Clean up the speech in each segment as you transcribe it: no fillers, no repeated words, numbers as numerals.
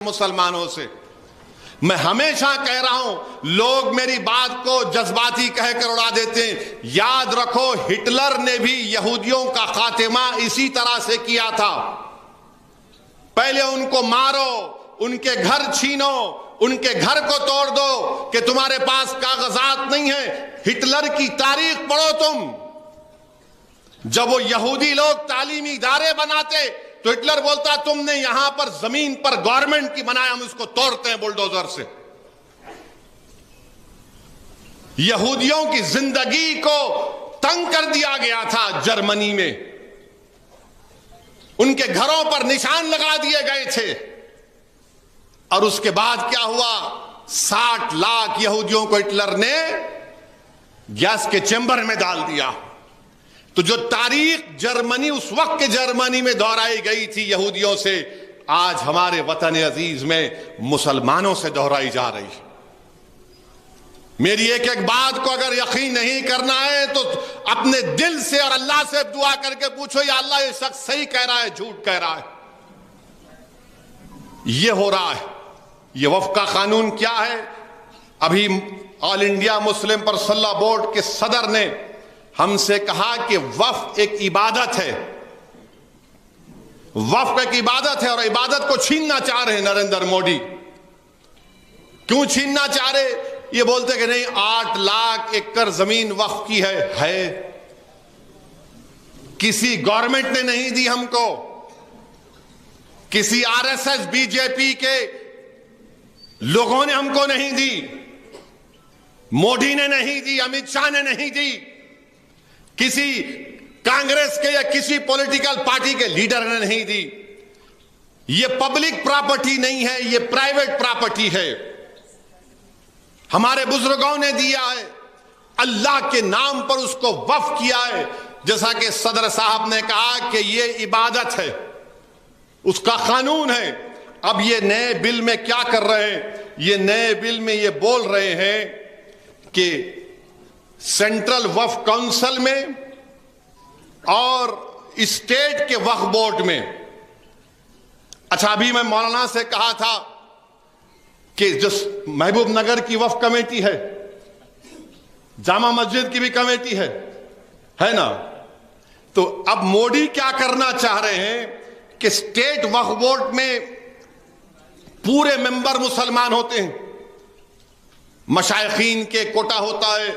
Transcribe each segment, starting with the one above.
मुसलमानों से। मैं हमेशा कह रहा हूं, लोग मेरी बात को जज्बाती कहकर उड़ा देते हैं। याद रखो, हिटलर ने भी यहूदियों का खात्मा इसी तरह से किया था। पहले उनको मारो, उनके घर छीनो, उनके घर को तोड़ दो कि तुम्हारे पास कागजात नहीं है। हिटलर की तारीख पढ़ो तुम। जब वो यहूदी लोग तालीमी इदारे बनाते तो हिटलर बोलता, तुमने यहां पर जमीन पर गवर्नमेंट की बनाया, हम इसको तोड़ते हैं बुलडोजर से। यहूदियों की जिंदगी को तंग कर दिया गया था जर्मनी में। उनके घरों पर निशान लगा दिए गए थे। और उसके बाद क्या हुआ? 60 लाख यहूदियों को हिटलर ने गैस के चेंबर में डाल दिया। तो जो तारीख जर्मनी, उस वक्त के जर्मनी में दोहराई गई थी यहूदियों से, आज हमारे वतन अजीज में मुसलमानों से दोहराई जा रही है। मेरी एक एक बात को अगर यकीन नहीं करना है तो अपने दिल से और अल्लाह से दुआ करके पूछो, या अल्लाह ये शख्स सही कह रहा है, झूठ कह रहा है। ये हो रहा है। ये वफ़ का कानून क्या है? अभी all India Muslim personal board के सदर ने हमसे कहा कि वफ़ एक इबादत है। वफ़ एक इबादत है और इबादत को छीनना चाह रहे हैं नरेंद्र मोदी। क्यों छीनना चाह रहे? ये बोलते कि नहीं, 8 लाख एकड़ जमीन वफ़ की है। किसी गवर्नमेंट ने नहीं दी हमको, किसी आरएसएस बीजेपी के लोगों ने हमको नहीं दी, मोदी ने नहीं दी, अमित शाह ने नहीं दी, किसी कांग्रेस के या किसी पॉलिटिकल पार्टी के लीडर ने नहीं दी। ये पब्लिक प्रॉपर्टी नहीं है, ये प्राइवेट प्रॉपर्टी है। हमारे बुजुर्गों ने दिया है, अल्लाह के नाम पर उसको वक्फ किया है। जैसा कि सदर साहब ने कहा कि ये इबादत है, उसका कानून है। अब ये नए बिल में क्या कर रहे हैं? ये नए बिल में ये बोल रहे हैं कि सेंट्रल वक्फ काउंसिल में और स्टेट के वक्फ बोर्ड में। अच्छा, अभी मैं मौलाना से कहा था कि जो महबूब नगर की वक्फ कमेटी है, जामा मस्जिद की भी कमेटी है ना? तो अब मोदी क्या करना चाह रहे हैं कि स्टेट वक्फ बोर्ड में पूरे मेंबर मुसलमान होते हैं। मशाइखीन के कोटा होता है,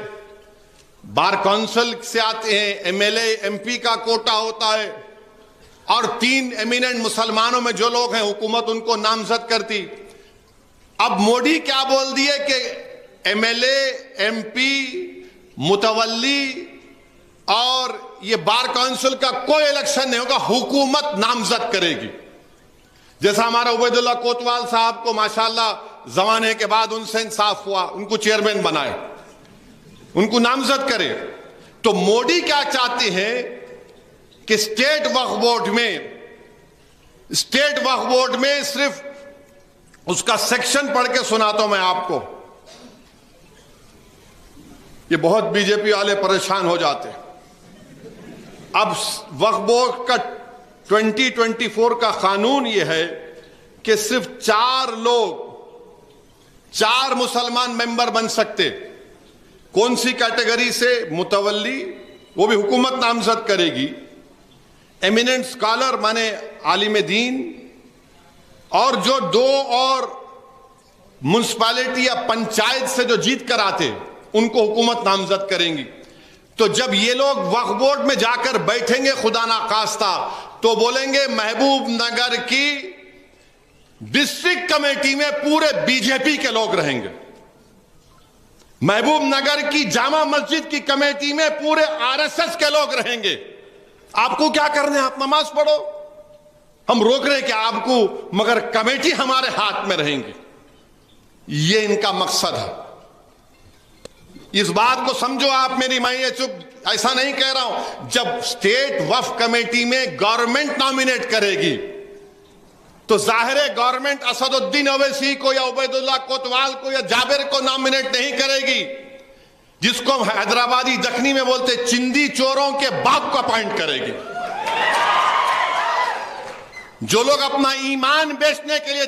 बार काउंसिल से आते हैं, एमएलए एमपी का कोटा होता है, और 3 एमिनेंट मुसलमानों में जो लोग हैं हुकूमत उनको नामजद करती। अब मोदी क्या बोल दिए कि एमएलए एमपी मुतवल्ली और ये बार काउंसिल का कोई इलेक्शन नहीं होगा, हुकूमत नामजद करेगी। जैसा हमारा उबैदुल्लाह कोतवाल साहब को माशाल्लाह जमाने के बाद उनसे इंसाफ हुआ, उनको चेयरमैन बनाए, उनको नामजद करे। तो मोदी क्या चाहते हैं कि स्टेट वक्फ बोर्ड में सिर्फ उसका सेक्शन पढ़ के सुनाता हूं मैं आपको। ये बहुत बीजेपी वाले परेशान हो जाते हैं। अब वक्फ बोर्ड का 2024 का कानून यह है कि सिर्फ 4 मुसलमान मेंबर बन सकते। कौन सी कैटेगरी से? मुतवल्ली, वो भी हुकूमत नामजद करेगी, एमिनेंट स्कॉलर माने आलिम दीन, और जो 2 और म्युनिसिपैलिटी या पंचायत से जो जीत कर आते उनको हुकूमत नामजद करेंगी। तो जब ये लोग वक्फ बोर्ड में जाकर बैठेंगे खुदा ना खास्ता, तो बोलेंगे महबूब नगर की डिस्ट्रिक्ट कमेटी में पूरे बीजेपी के लोग रहेंगे, महबूब नगर की जामा मस्जिद की कमेटी में पूरे आरएसएस के लोग रहेंगे। आपको क्या करना है? आप नमाज पढ़ो, हम रोक रहे हैं कि आपको, मगर कमेटी हमारे हाथ में रहेंगी। ये इनका मकसद है। इस बात को समझो आप मेरी। मैं ये चुप ऐसा नहीं कह रहा हूं। जब स्टेट वक्फ कमेटी में गवर्नमेंट नॉमिनेट करेगी तो जाहिर है गवर्नमेंट असदुद्दीन ओवैसी को या उबैदुल्लाह कोतवाल को या जाबिर को नॉमिनेट नहीं करेगी, जिसको हम हैदराबादी दखनी में बोलते चिंदी चोरों के बाप को अपॉइंट करेगी। जो लोग अपना ईमान बेचने के लिए